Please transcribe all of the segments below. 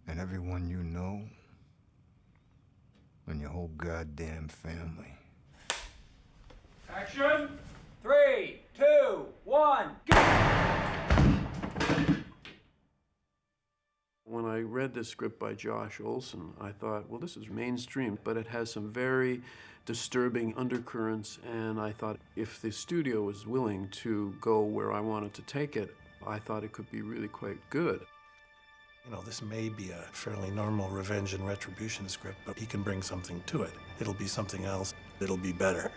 and everyone you know, and your whole goddamn family. Action! 3, 2, 1, go! When I read this script by Josh Olson, I thought, well, this is mainstream, but it has some very disturbing undercurrents, and I thought if the studio was willing to go where I wanted to take it, I thought it could be really quite good. You know, this may be a fairly normal revenge and retribution script, but he can bring something to it. It'll be something else. It'll be better.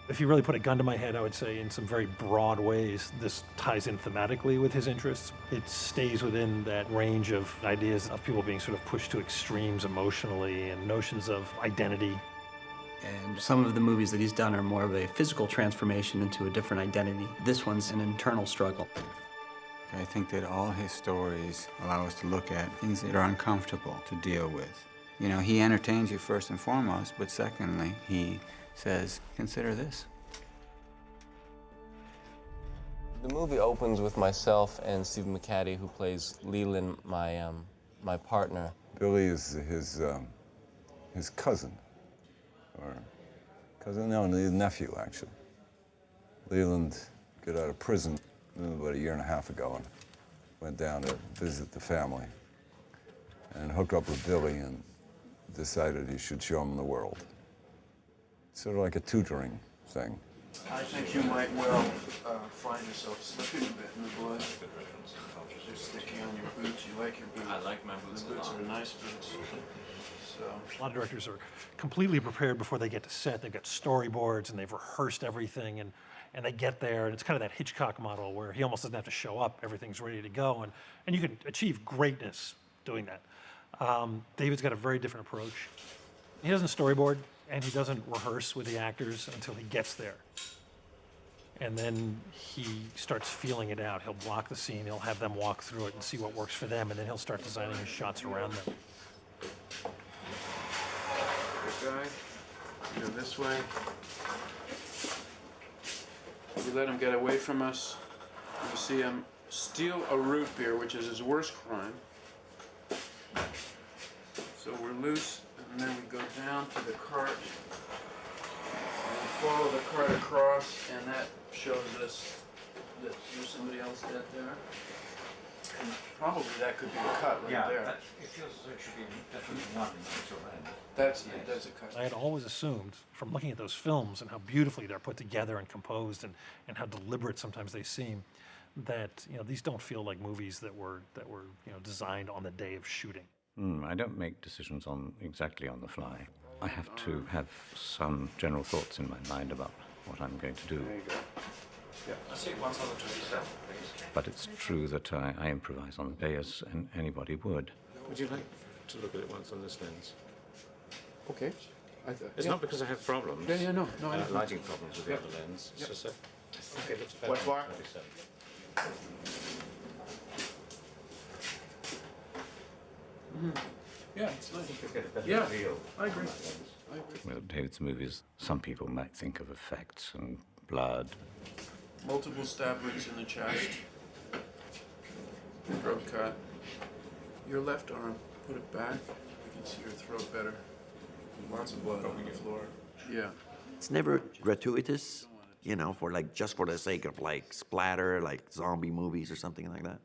If you really put a gun to my head, I would say in some very broad ways, this ties in thematically with his interests. It stays within that range of ideas of people being sort of pushed to extremes emotionally and notions of identity. And some of the movies that he's done are more of a physical transformation into a different identity. This one's an internal struggle. I think that all his stories allow us to look at things that are uncomfortable to deal with. You know, he entertains you first and foremost, but secondly, he says, consider this. The movie opens with myself and Stephen McCaddy, who plays Leland, my partner. Billy is his cousin, or cousin, no, his nephew, actually. Leland got out of prison about 1.5 years ago and went down to visit the family and hooked up with Billy and decided he should show him the world. Sort of like a tutoring thing. I think you might well find yourself slipping a bit in the blood. They're sticky on your boots. You like your boots. I like my boots. The boots are nice boots. So. A lot of directors are completely prepared before they get to set. They've got storyboards and they've rehearsed everything, and they get there, and it's kind of that Hitchcock model where he almost doesn't have to show up. Everything's ready to go, and you can achieve greatness doing that. David's got a very different approach. He doesn't storyboard, and he doesn't rehearse with the actors until he gets there. And then he starts feeling it out. He'll block the scene, he'll have them walk through it and see what works for them, and then he'll start designing his shots around them. Good guy. Go this way. We let him get away from us. You see him steal a root beer, which is his worst crime. So we're loose, and then we go down to the cart. And follow the cart across, and that shows us that there's somebody else dead there. And probably that could be a cut right there. It feels as though it should be definitely one until then. That's a cut. I had always assumed, from looking at those films and how beautifully they're put together and composed, and how deliberate sometimes they seem, that these don't feel like movies that were designed on the day of shooting. I don't make decisions exactly on the fly. I have to have some general thoughts in my mind about what I'm going to do. There you go. Yeah. I see one other to yourself, please. But it's true that I improvise on the day as anybody would. Would you like to look at it once on this lens? Okay. It's not because I have problems. No. Lighting problems with the other lens. Yep. It's just I think it looks better. What's what? 27. Yeah, it's nice. You get a better Yeah, feel. I agree. With David's movies, some people might think of effects and blood. Multiple stab wounds in the chest. Throat cut. Your left arm, put it back. You can see your throat better. Lots of blood on the floor. Yeah. It's never gratuitous, just for the sake of splatter, like zombie movies or something like that.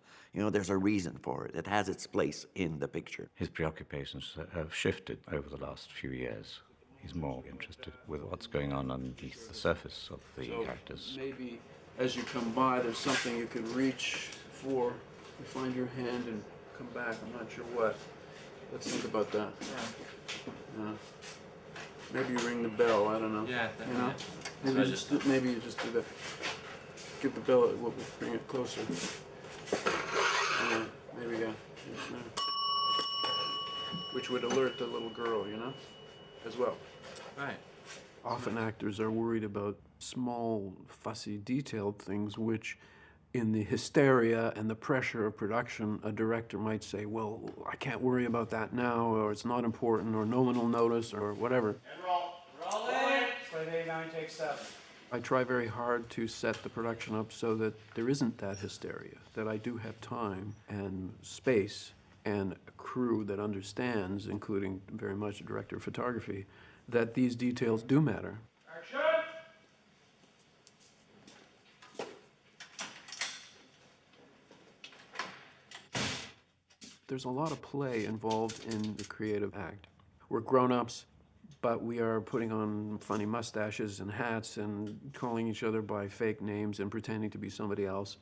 There's a reason for it. It has its place in the picture. His preoccupations have shifted over the last few years. He's more interested with what's going on underneath the surface of the characters. Maybe as you come by, there's something you can reach for. You find your hand and come back. I'm not sure what. Let's think about that. Yeah. Maybe you ring the bell. I don't know. Yeah, Maybe you just do that. Give the bell. We'll bring it closer. Maybe which would alert the little girl, as well. Right. Often actors are worried about small, fussy, detailed things, which in the hysteria and the pressure of production, a director might say, well, I can't worry about that now, or it's not important, or no one will notice, or whatever. And roll. Rolling. Slate 89, take 7. I try very hard to set the production up so that there isn't that hysteria, that I do have time and space and crew that understands, including very much the director of photography, that these details do matter. Action! There's a lot of play involved in the creative act. We're grown-ups, but we are putting on funny mustaches and hats and calling each other by fake names and pretending to be somebody else.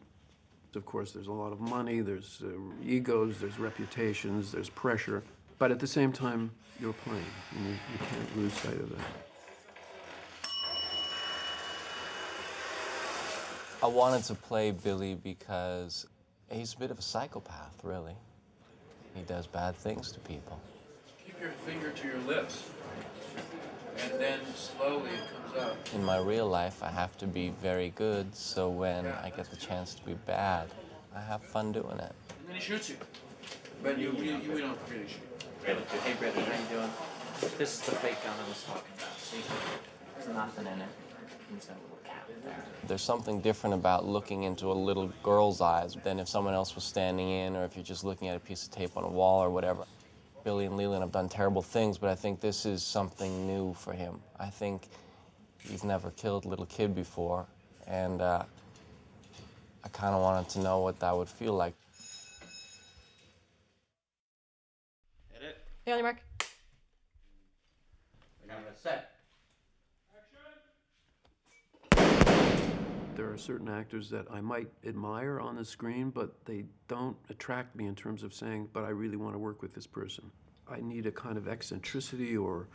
Of course, there's a lot of money, there's egos, there's reputations, there's pressure, but at the same time, you're playing, and you can't lose sight of that. I wanted to play Billy because he's a bit of a psychopath, really. He does bad things to people. Keep your finger to your lips, and then slowly it comes out. In my real life, I have to be very good, so when I get the chance to be bad, I have fun doing it. And then he shoots you. But you don't really shoot. Hey, Brittany, how you doing? This is the fake gun I was talking about. See? There's nothing in it. He's got a little cap there. There's something different about looking into a little girl's eyes than if someone else was standing in or if you're just looking at a piece of tape on a wall or whatever. Billy and Leland have done terrible things, but I think this is something new for him. I think he's never killed a little kid before, and I kind of wanted to know what that would feel like. Hit it. Hey, on your mark. We're gonna set. There are certain actors that I might admire on the screen, but they don't attract me in terms of saying, but I really want to work with this person. I need a kind of eccentricity or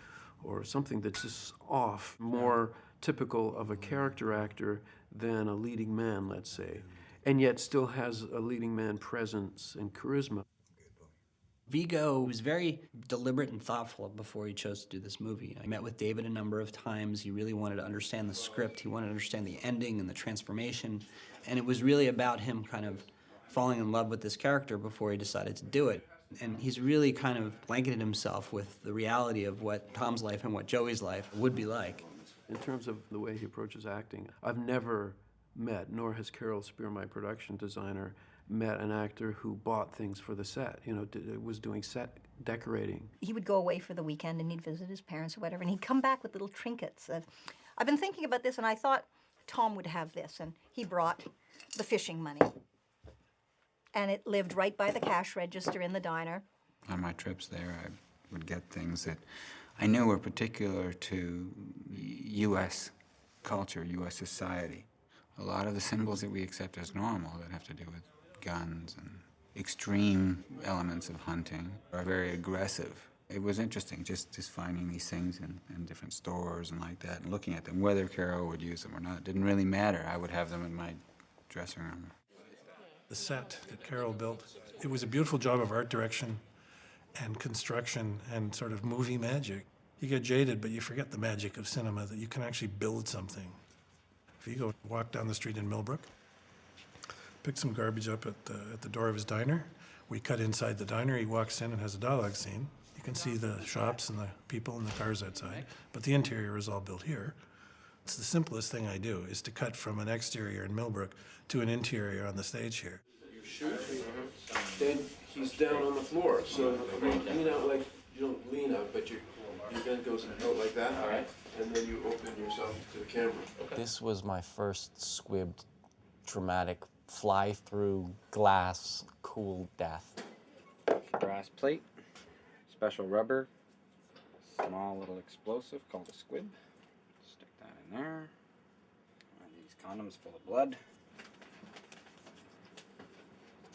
something that's just off, more typical of a character actor than a leading man, let's say, and yet still has a leading man presence and charisma. Viggo was very deliberate and thoughtful before he chose to do this movie. I met with David a number of times. He really wanted to understand the script. He wanted to understand the ending and the transformation. And it was really about him kind of falling in love with this character before he decided to do it. And he's really kind of blanketed himself with the reality of what Tom's life and what Joey's life would be like. In terms of the way he approaches acting, I've never met, nor has Carol Spear, my production designer, met an actor who bought things for the set, was doing set decorating. He would go away for the weekend and he'd visit his parents or whatever, and he'd come back with little trinkets. I've been thinking about this, and I thought Tom would have this, and he brought the fishing money. And it lived right by the cash register in the diner. On my trips there, I would get things that I knew were particular to U.S. culture, U.S. society. A lot of the symbols that we accept as normal that have to do with guns and extreme elements of hunting are very aggressive. It was interesting just finding these things in different stores and like that and looking at them. Whether Carol would use them or not didn't really matter. I would have them in my dressing room. The set that Carol built, it was a beautiful job of art direction and construction and sort of movie magic. You get jaded, but you forget the magic of cinema, that you can actually build something. Viggo walked down the street in Millbrook, picked some garbage up at the door of his diner. We cut inside the diner. He walks in and has a dialogue scene. You can see the shops and the people and the cars outside, but the interior is all built here. It's the simplest thing I do, is to cut from an exterior in Millbrook to an interior on the stage here. You shoot, then he's down on the floor, so you lean out like, you don't lean out, but your gun goes out like that, all right, and then you open yourself to the camera. This was my first squibbed, dramatic, fly-through glass, cool death. Brass plate, special rubber, small little explosive called a squib. Stick that in there. And these condoms full of blood.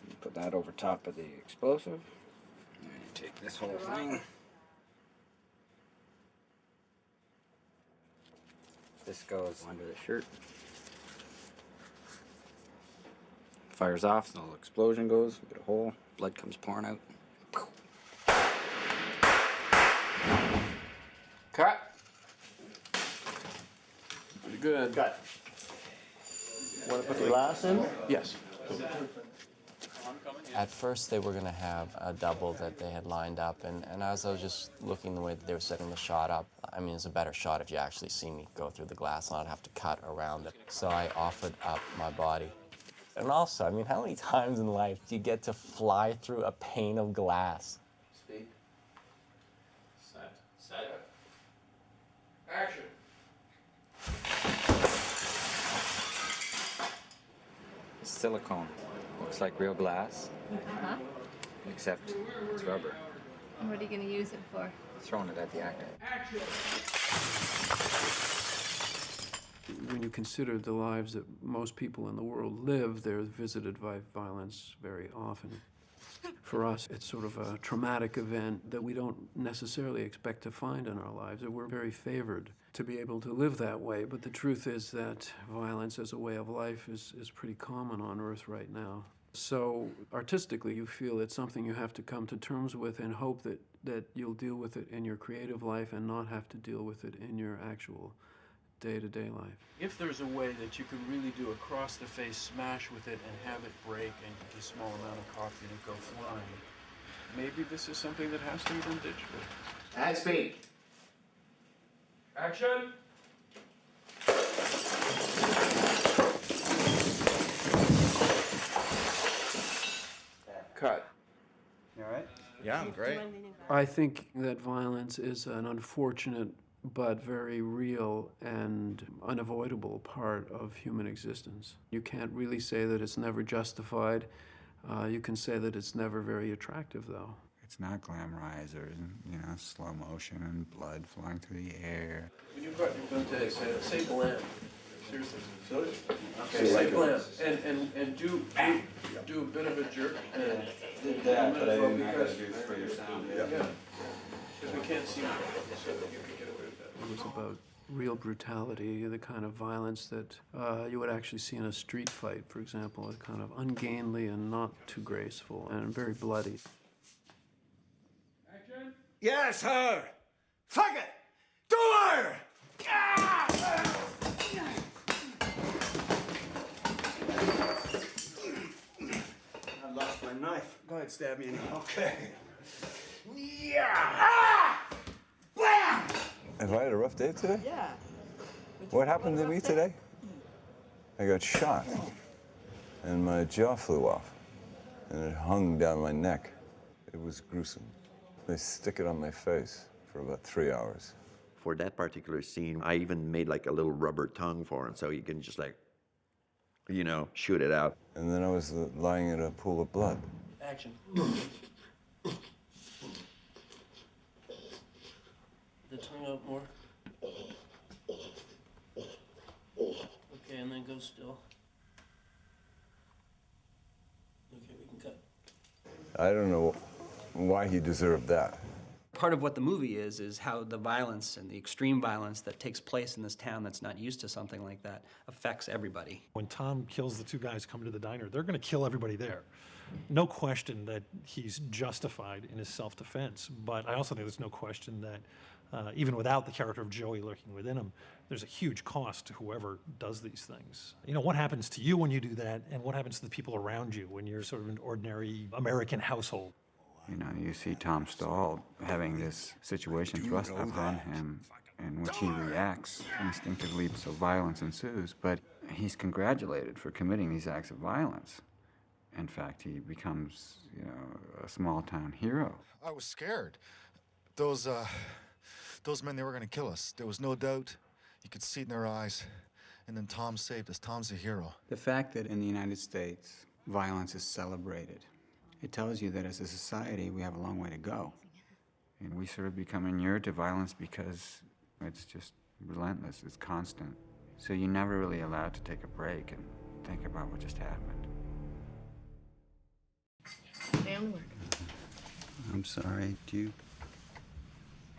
You put that over top of the explosive. And you take this whole thing. This goes under the shirt. Fires off, the little explosion goes, we get a hole, blood comes pouring out. Cut. Pretty good. Cut. Want to put the glass in? Yes. At first, they were going to have a double that they had lined up, and as I was just looking the way that they were setting the shot up, I mean, it's a better shot if you actually see me go through the glass and I'd have to cut around it. So I offered up my body. And also, I mean, how many times in life do you get to fly through a pane of glass? Speed. Set. Set. Action. Silicone. Looks like real glass, Uh-huh. except it's rubber. And what are you going to use it for? Throwing it at the actor. When you consider the lives that most people in the world live, they're visited by violence very often. For us, it's sort of a traumatic event that we don't necessarily expect to find in our lives, that we're very favored to be able to live that way. But the truth is that violence as a way of life is pretty common on Earth right now. So artistically, you feel it's something you have to come to terms with and hope that you'll deal with it in your creative life and not have to deal with it in your actual day-to-day life. If there's a way that you could really do a cross-the-face smash with it and have it break and get a small amount of coffee and it go flying, maybe this is something that has to be done digitally. And speed. Action! Cut. You all right? Yeah, I'm great. I think that violence is an unfortunate but very real and unavoidable part of human existence. You can't really say that it's never justified. You can say that it's never very attractive, though. It's not glamorized or, you know, slow motion and blood flying through the air. When you've got your boot say blam. Seriously. So, Okay, say like blam. And do a bit of a jerk. Did that, but I didn't have to do it for your sound. Yeah. Because we can't see it, so you can get away with that. It was about real brutality, the kind of violence that you would actually see in a street fight, for example, a kind of ungainly and not too graceful and very bloody. Action! Yes, her! Fuck it! Do her! I lost my knife. Go ahead, stab me anyhow. Okay. Yeah! Ah! Blam! Have I had a rough day today? Yeah. What happened to me today? I got shot, and my jaw flew off, and it hung down my neck. It was gruesome. They stick it on my face for about 3 hours. For that particular scene, I even made like a little rubber tongue for him so he can just like, you know, shoot it out. And then I was lying in a pool of blood. Action. The tongue out more. Okay, and then go still. Okay, we can cut. I don't know why he deserved that. Part of what the movie is how the violence and the extreme violence that takes place in this town that's not used to something like that affects everybody. When Tom kills the two guys coming to the diner, they're going to kill everybody there. No question that he's justified in his self-defense, but I also think there's no question that even without the character of Joey lurking within him, there's a huge cost to whoever does these things. You know, what happens to you when you do that, and what happens to the people around you when you're sort of an ordinary American household? You know, you see Tom Stahl having this situation thrust upon him in which he reacts instinctively, so violence ensues, but he's congratulated for committing these acts of violence. In fact, he becomes, you know, a small-town hero. I was scared. Those men, they were going to kill us. There was no doubt. You could see it in their eyes. And then Tom saved us. Tom's a hero. The fact that in the United States, violence is celebrated, it tells you that as a society, we have a long way to go. And we sort of become inured to violence because it's just relentless, it's constant. So you're never really allowed to take a break and think about what just happened. Family work. I'm sorry, do you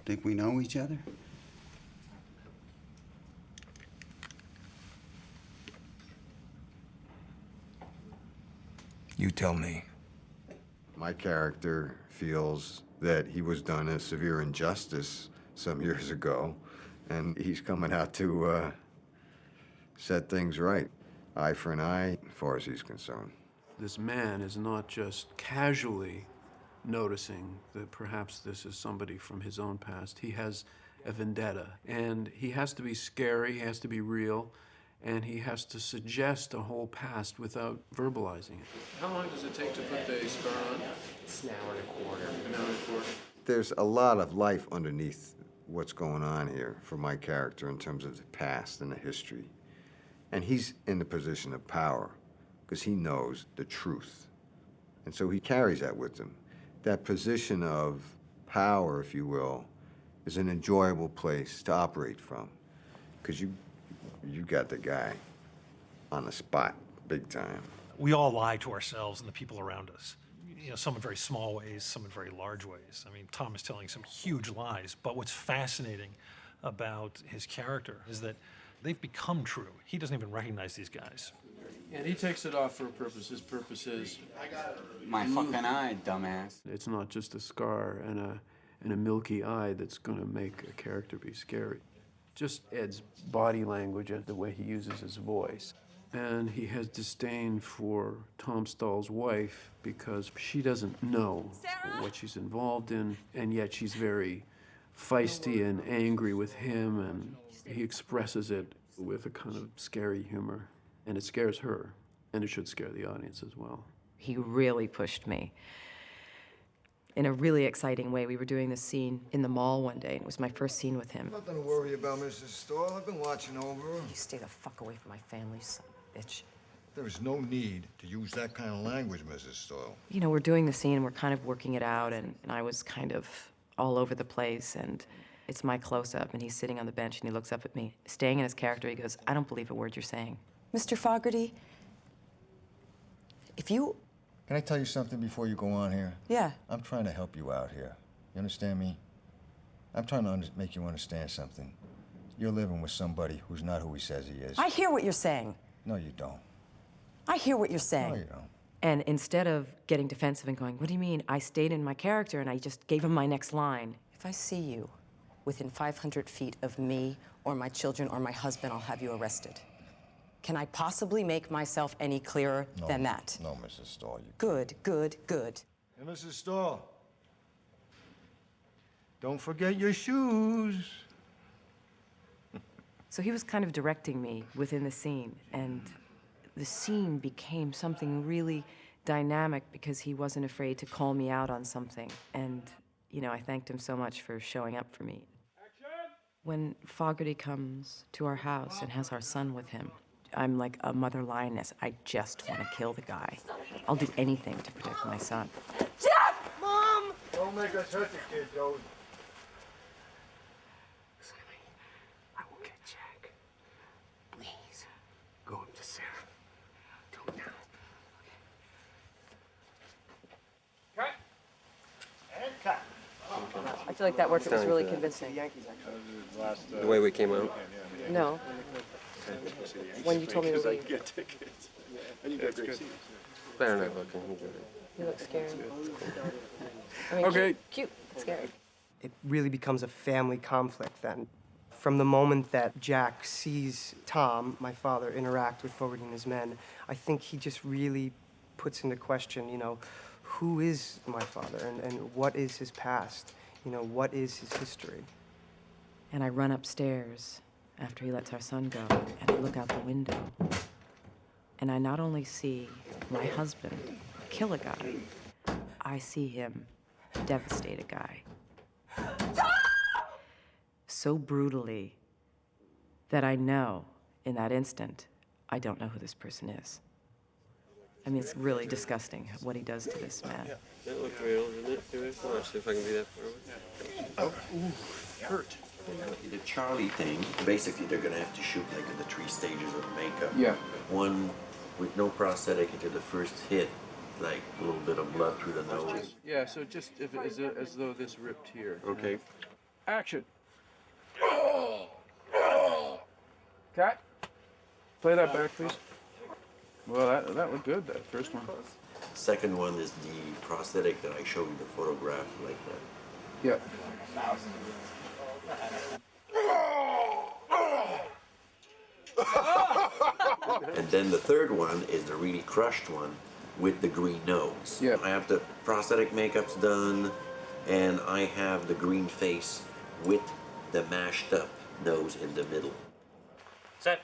think we know each other? You tell me. My character feels that he was done a severe injustice some years ago, and he's coming out to set things right. Eye for an eye, as far as he's concerned. This man is not just casually noticing that perhaps this is somebody from his own past. He has a vendetta, and he has to be scary, he has to be real, and he has to suggest a whole past without verbalizing it. How long does it take to put the scar on? It's an hour and a quarter. An hour and a quarter. There's a lot of life underneath what's going on here for my character in terms of the past and the history. And he's in the position of power because he knows the truth. And so he carries that with him. That position of power, if you will, is an enjoyable place to operate from because you got the guy on the spot, big time. We all lie to ourselves and the people around us. You know, some in very small ways, some in very large ways. I mean, Tom is telling some huge lies, but what's fascinating about his character is that they've become true. He doesn't even recognize these guys. And he takes it off for a purpose. His purpose is My fucking eye, dumbass. It's not just a scar and a milky eye that's going to make a character be scary. Just Ed's body language and the way he uses his voice. And he has disdain for Tom Stahl's wife because she doesn't know what she's involved in, and yet she's very feisty and angry with him, and he expresses it with a kind of scary humor. And it scares her, and it should scare the audience as well. He really pushed me in a really exciting way. We were doing this scene in the mall one day, and it was my first scene with him. Nothing to worry about, Mrs. Stoll. I've been watching over her. You stay the fuck away from my family, son of a bitch. There is no need to use that kind of language, Mrs. Stoll. You know, we're doing the scene, and we're kind of working it out, and I was kind of all over the place, and it's my close-up, and he's sitting on the bench, and he looks up at me, staying in his character. He goes, "I don't believe a word you're saying." Mr. Fogarty, if you... Can I tell you something before you go on here? Yeah. I'm trying to help you out here. You understand me? I'm trying to make you understand something. You're living with somebody who's not who he says he is. I hear what you're saying. No, you don't. I hear what you're saying. No, you don't. And instead of getting defensive and going, "What do you mean?" I stayed in my character, and I just gave him my next line. If I see you within 500 feet of me or my children or my husband, I'll have you arrested. Can I possibly make myself any clearer than that? No, Mrs. Stahl. Good, good, good. Hey, Mrs. Stahl. Don't forget your shoes. So he was kind of directing me within the scene, and the scene became something really dynamic because he wasn't afraid to call me out on something. And, you know, I thanked him so much for showing up for me. When Fogarty comes to our house and has our son with him, I'm like a mother lioness. I just want to kill the guy. I'll do anything to protect my son. Jack! Mom! Don't make us hurt the kid, Joey. I will get Jack. Please, go up to Sarah. Do it now. Cut. And cut. I feel like that worked. It was really convincing. The way we came out? No. When you told me to leave. Get tickets. And you get great seats. Better not looking. You look scared. Okay. Cute. Scary. It really becomes a family conflict then. From the moment that Jack sees Tom, my father, interact with Fogarty and his men, I think he just really puts into question, you know, who is my father and what is his past? You know, what is his history? And I run upstairs after he lets our son go, and I look out the window. And I not only see my husband kill a guy, I see him devastate a guy. So brutally that I know in that instant, I don't know who this person is. I mean, it's really disgusting what he does to this man. That looked real, didn't it? Watch, see if I can be that far away. Oh, ooh, hurt. The Charlie thing, basically they're gonna have to shoot like in the 3 stages of makeup. Yeah. One with no prosthetic until the first hit, like a little bit of blood through the nose. Yeah, so just if it is as though this ripped here. Okay. Action. Cut. Play that back, please. Well, that looked good, that first one. Second one is the prosthetic that I showed you the photograph like that. Yep. And then the third one is the really crushed one with the green nose. Yeah. I have the prosthetic makeup's done, and I have the green face with the mashed up nose in the middle. Set.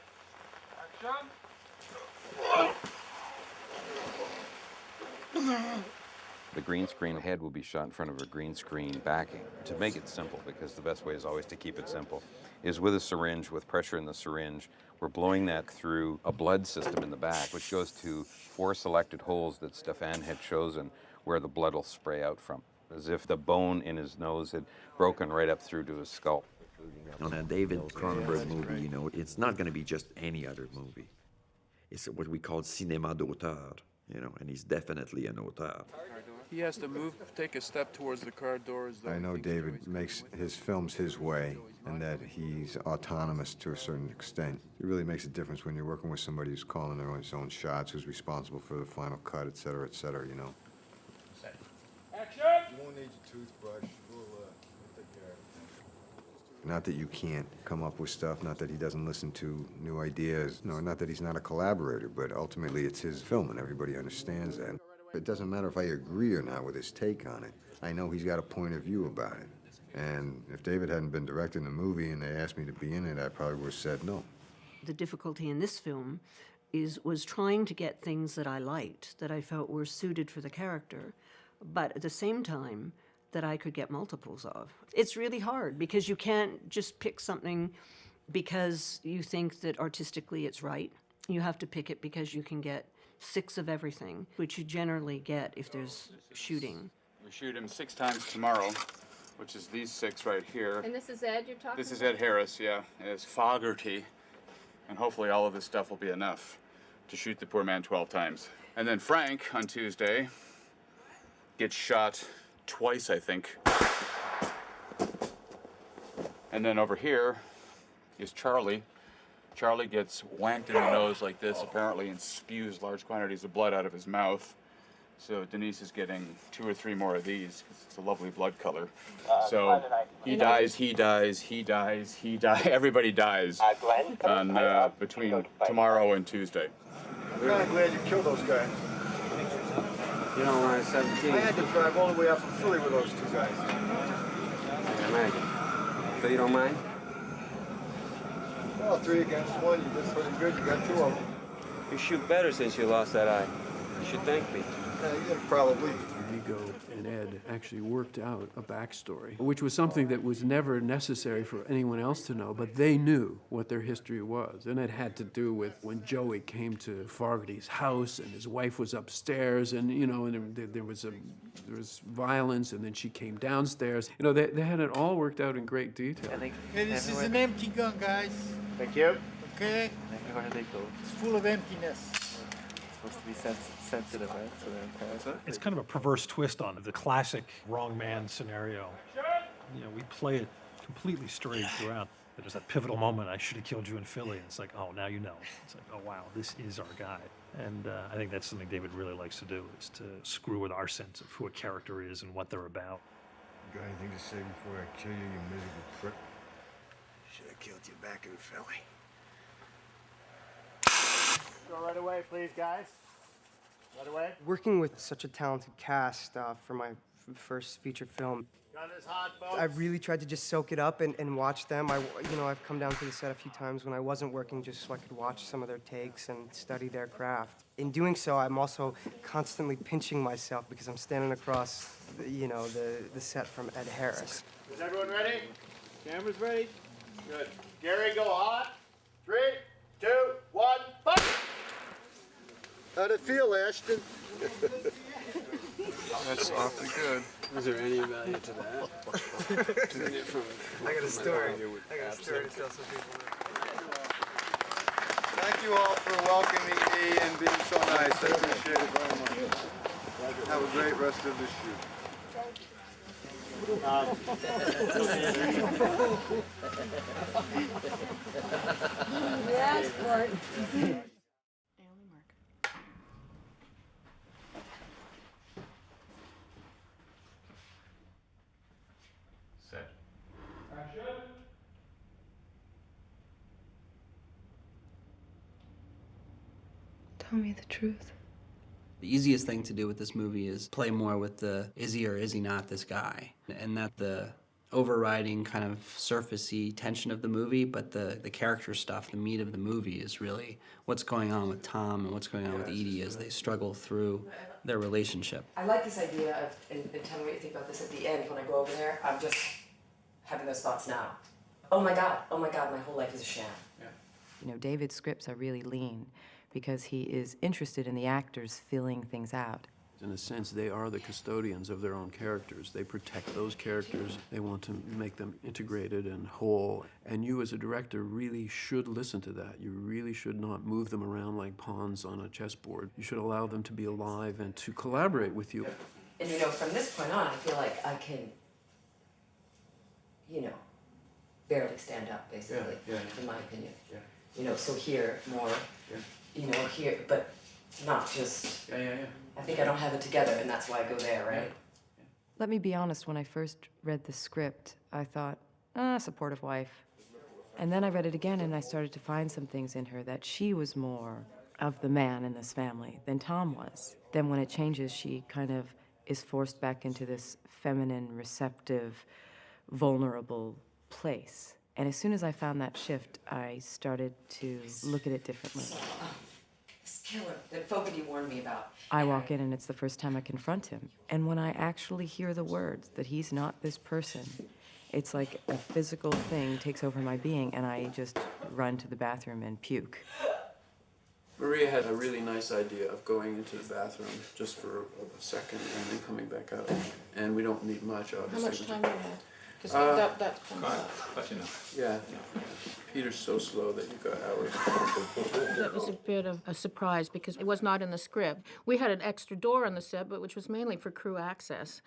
The green screen head will be shot in front of a green screen backing. To make it simple, because the best way is always to keep it simple, is with a syringe, with pressure in the syringe, we're blowing that through a blood system in the back, which goes to 4 selected holes that Stefan had chosen where the blood will spray out from, as if the bone in his nose had broken right up through to his skull. On a David Cronenberg movie, you know, it's not going to be just any other movie. It's what we call cinéma d'auteur, you know, and he's definitely an auteur. He has to move, take a step towards the car doors. I know David makes his films his way and that he's autonomous to a certain extent. It really makes a difference when you're working with somebody who's calling their own shots, who's responsible for the final cut, et cetera, you know. Action! You won't need your toothbrush. We'll take care of it. Not that you can't come up with stuff, not that he doesn't listen to new ideas, no, not that he's not a collaborator, but ultimately it's his film and everybody understands that. It doesn't matter if I agree or not with his take on it. I know he's got a point of view about it. And if David hadn't been directing the movie and they asked me to be in it, I probably would have said no. The difficulty in this film was trying to get things that I liked, that I felt were suited for the character, but at the same time that I could get multiples of. It's really hard because you can't just pick something because you think that artistically it's right. You have to pick it because you can get 6 of everything, which you generally get if there's shooting. We shoot him 6 times tomorrow, which is these 6 right here. And this is Ed you're talking about? This is Ed Harris, yeah. It's Fogarty. And hopefully all of this stuff will be enough to shoot the poor man 12 times. And then Frank, on Tuesday, gets shot twice, I think. And then over here is Charlie. Charlie gets whacked in the nose like this, apparently, and spews large quantities of blood out of his mouth. So Denise is getting 2 or 3 more of these, because it's a lovely blood color. So he dies, he dies, he dies, he dies. Everybody dies on between tomorrow and Tuesday. I'm kind of glad you killed those guys. You don't want 17. I had to drive all the way out from Philly with those 2 guys. I can imagine. So you don't mind? Well, 3 against 1, you did pretty good. You got 2 of them. You shoot better since you lost that eye. You should thank me. Yeah, probably. Viggo and Ed actually worked out a backstory, which was something that was never necessary for anyone else to know, but they knew what their history was. And it had to do with when Joey came to Fogarty's house and his wife was upstairs and, you know, and there was violence and then she came downstairs. You know, they had it all worked out in great detail. Hey, this is an empty gun, guys. Thank you. Okay? Where do they go? It's full of emptiness. It's supposed to be sensitive, right? So they're impaired. It's kind of a perverse twist on it, the classic wrong man scenario. You know, we play it completely straight throughout. There's that pivotal moment, I should have killed you in Philly. And it's like, oh, now you know. It's like, oh, wow, this is our guy. And I think that's something David really likes to do, is to screw with our sense of who a character is and what they're about. You got anything to say before I kill you, you miserable prick? Should have killed you back in Philly. Go right away, please, guys. Right away. Working with such a talented cast for my first feature film, Gun is hot, folks. I really tried to just soak it up and watch them. I've come down to the set a few times when I wasn't working just so I could watch some of their takes and study their craft. In doing so, I'm also constantly pinching myself because I'm standing across, the set from Ed Harris. Is everyone ready? Cameras ready? Good. Gary, go hot. 3, 2, 1, fight! How'd it feel, Ashton? That's awfully good. Is there any value to that? I got a story. I got a story to tell some people. Thank you all for welcoming me and being so nice. I appreciate it very much. Have a great rest of the shoot. Yes, Bart. Set. Action. Tell me the truth. The easiest thing to do with this movie is play more with the is he or is he not this guy, and that the overriding kind of surfacey tension of the movie, but the character stuff, the meat of the movie is really what's going on with Tom and what's going on with Edie as they struggle through their relationship. I like this idea of, and tell me what you think about this at the end, when I go over there, I'm just having those thoughts now. Oh my God, my whole life is a sham. You know, David's scripts are really lean because he is interested in the actors filling things out. In a sense, they are the custodians of their own characters. They protect those characters. They want to make them integrated and whole. And you as a director really should listen to that. You really should not move them around like pawns on a chessboard. You should allow them to be alive and to collaborate with you. And you know, from this point on, I feel like I can, you know, barely stand up, basically, in my opinion. You know, so here, more, you know, here, but not just, I think I don't have it together, and that's why I go there, right? Let me be honest, when I first read the script, I thought, supportive wife. And then I read it again, and I started to find some things in her that she was more of the man in this family than Tom was. Then when it changes, she kind of is forced back into this feminine, receptive, vulnerable place. And as soon as I found that shift, I started to look at it differently. This killer that Fogarty warned me about. I walk in and it's the first time I confront him. And when I actually hear the words that he's not this person, it's like a physical thing takes over my being and I just run to the bathroom and puke. Maria had a really nice idea of going into the bathroom just for a second and then coming back out. And we don't need much, obviously. How much time do you have? Because that's Quite enough. Yeah. Peter's so slow that you've got hours. That was a bit of a surprise because it was not in the script. We had an extra door on the set, but which was mainly for crew access,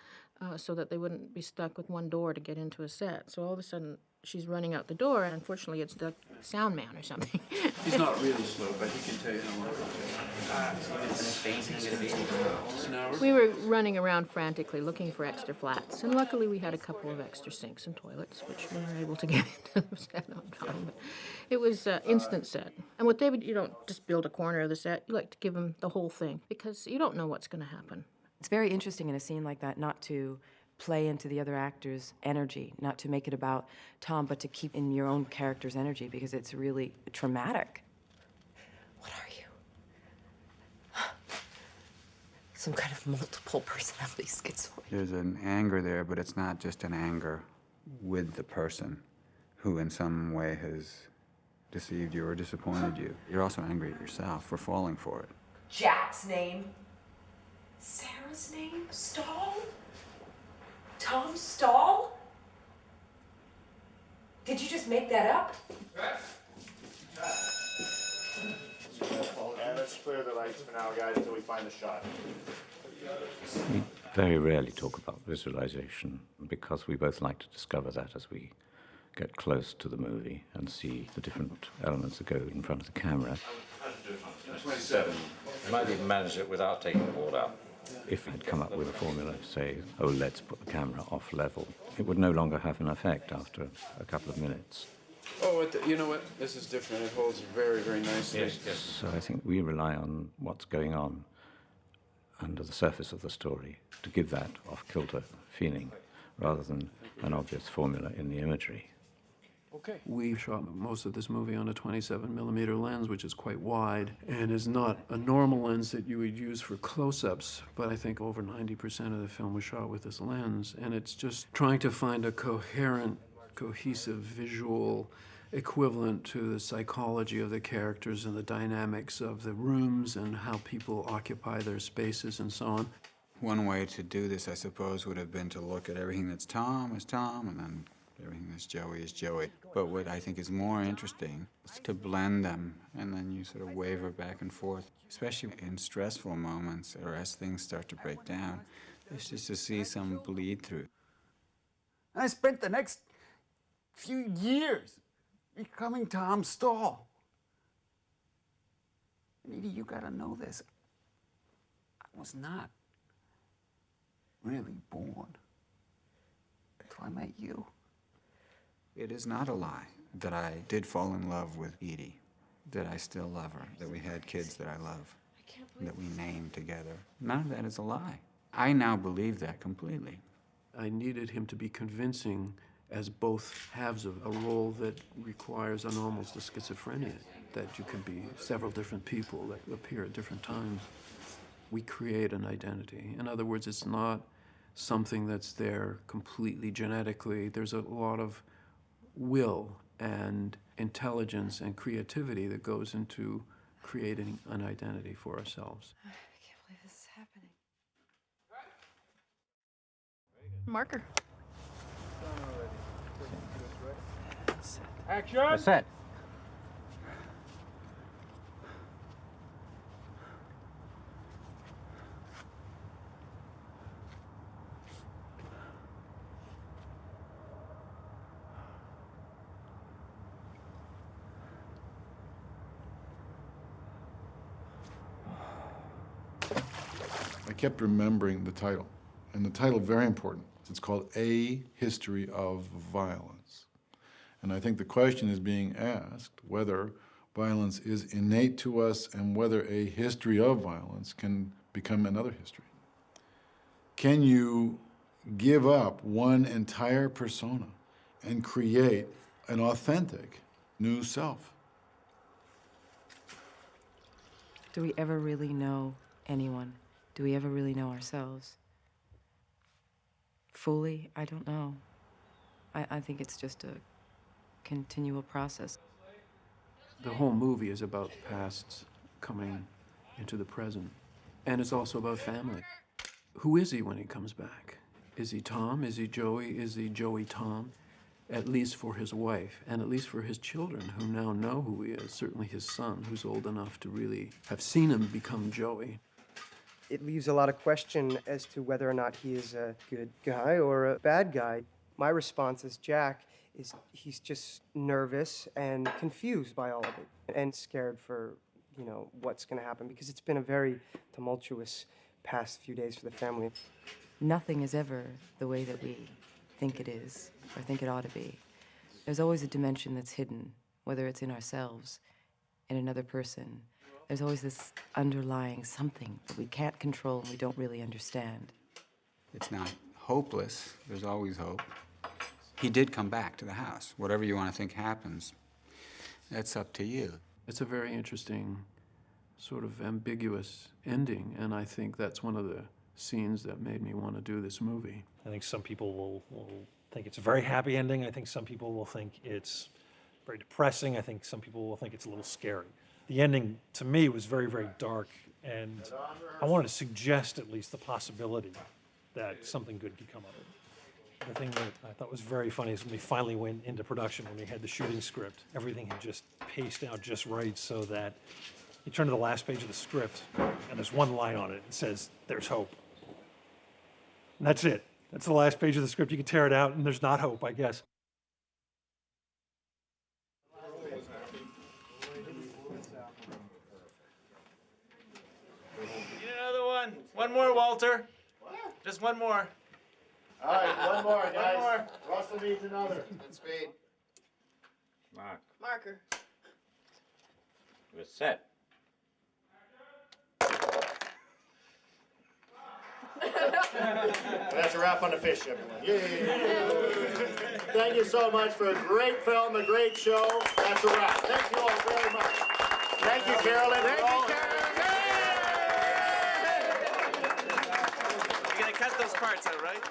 so that they wouldn't be stuck with one door to get into a set. So all of a sudden, she's running out the door, and unfortunately, it's the sound man or something. He's not really slow, but he can tell you how long it will take. We were running around frantically looking for extra flats, and luckily we had a couple of extra sinks and toilets, which we were able to get into the set on time. But it was instant set. And with David, you don't just build a corner of the set. You like to give him the whole thing, because you don't know what's going to happen. It's very interesting in a scene like that not to play into the other actor's energy, not to make it about Tom, but to keep in your own character's energy, because it's really traumatic. Some kind of multiple personality schizoid. There's an anger there, but it's not just an anger with the person who in some way has deceived you or disappointed you. You're also angry at yourself for falling for it. Jack's name? Sarah's name? Stahl? Tom Stahl? Did you just make that up? And let's clear the lights for now, guys, until we find the shot. We very rarely talk about visualization because we both like to discover that as we get close to the movie and see the different elements that go in front of the camera. 27. You might even manage it without taking the board out. If I'd come up with a formula to say, oh, let's put the camera off level, it would no longer have an effect after a couple of minutes. Oh, you know what? This is different. It holds very, very nicely. Yes. So I think we rely on what's going on under the surface of the story to give that off-kilter feeling rather than an obvious formula in the imagery. Okay. We shot most of this movie on a 27mm lens, which is quite wide, and is not a normal lens that you would use for close-ups, but I think over 90% of the film was shot with this lens, and it's just trying to find a coherent, cohesive visual equivalent to the psychology of the characters and the dynamics of the rooms and how people occupy their spaces and so on. One way to do this, I suppose, would have been to look at everything that's Tom as Tom, and then everything that's Joey is Joey. But what I think is more interesting is to blend them, and then you sort of waver back and forth, especially in stressful moments or as things start to break down. It's just to see some bleed through. I spent the next few years becoming Tom Stahl. Edie, you gotta know this. I was not really born until I met you. It is not a lie that I did fall in love with Edie, that I still love her, that we had kids that I love, that we named together. None of that is a lie. I now believe that completely. I needed him to be convincing as both halves of a role that requires an almost a schizophrenia, that you can be several different people that appear at different times. we create an identity. In other words, it's not something that's there completely genetically. There's a lot of will and intelligence and creativity that goes into creating an identity for ourselves. I can't believe this is happening. Marker. Action! Set. I kept remembering the title, and the title, very important. It's called A History of Violence. And I think the question is being asked whether violence is innate to us and whether a history of violence can become another history. Can you give up one entire persona and create an authentic new self? Do we ever really know anyone? Do we ever really know ourselves? Fully? I don't know. I think it's just a continual process. The whole movie is about pasts coming into the present. And it's also about family. Who is he when he comes back? Is he Tom? Is he Joey? Is he Joey Tom? At least for his wife, and at least for his children, who now know who he is. Certainly his son, who's old enough to really have seen him become Joey. It leaves a lot of question as to whether or not he is a good guy or a bad guy. My response as Jack is he's just nervous and confused by all of it and scared for, you know, what's going to happen, because it's been a very tumultuous past few days for the family. Nothing is ever the way that we think it is or think it ought to be. There's always a dimension that's hidden, whether it's in ourselves, in another person. There's always this underlying something that we can't control and we don't really understand. It's not hopeless. There's always hope. He did come back to the house. Whatever you want to think happens, that's up to you. It's a very interesting, sort of ambiguous ending, and I think that's one of the scenes that made me want to do this movie. I think some people will think it's a very happy ending. I think some people will think it's very depressing. I think some people will think it's a little scary. The ending, to me, was very, very dark, and I wanted to suggest at least the possibility that something good could come of it. The thing that I thought was very funny is when we finally went into production, when we had the shooting script, everything had just paced out just right so that you turn to the last page of the script, and there's one line on it that says, "There's hope." And that's it. That's the last page of the script. You can tear it out, and there's not hope, I guess. Need another one. One more, Walter. Just one more. All right, one more, guys. One more. Russell needs another. Speed. Mark. Marker. We're set. That's a wrap on the fish, everyone. Yay! Thank you so much for a great film, a great show. That's a wrap. Thank you all very much. Thank you, Carolyn. Thank you, Carolyn. You're gonna cut those parts out, right?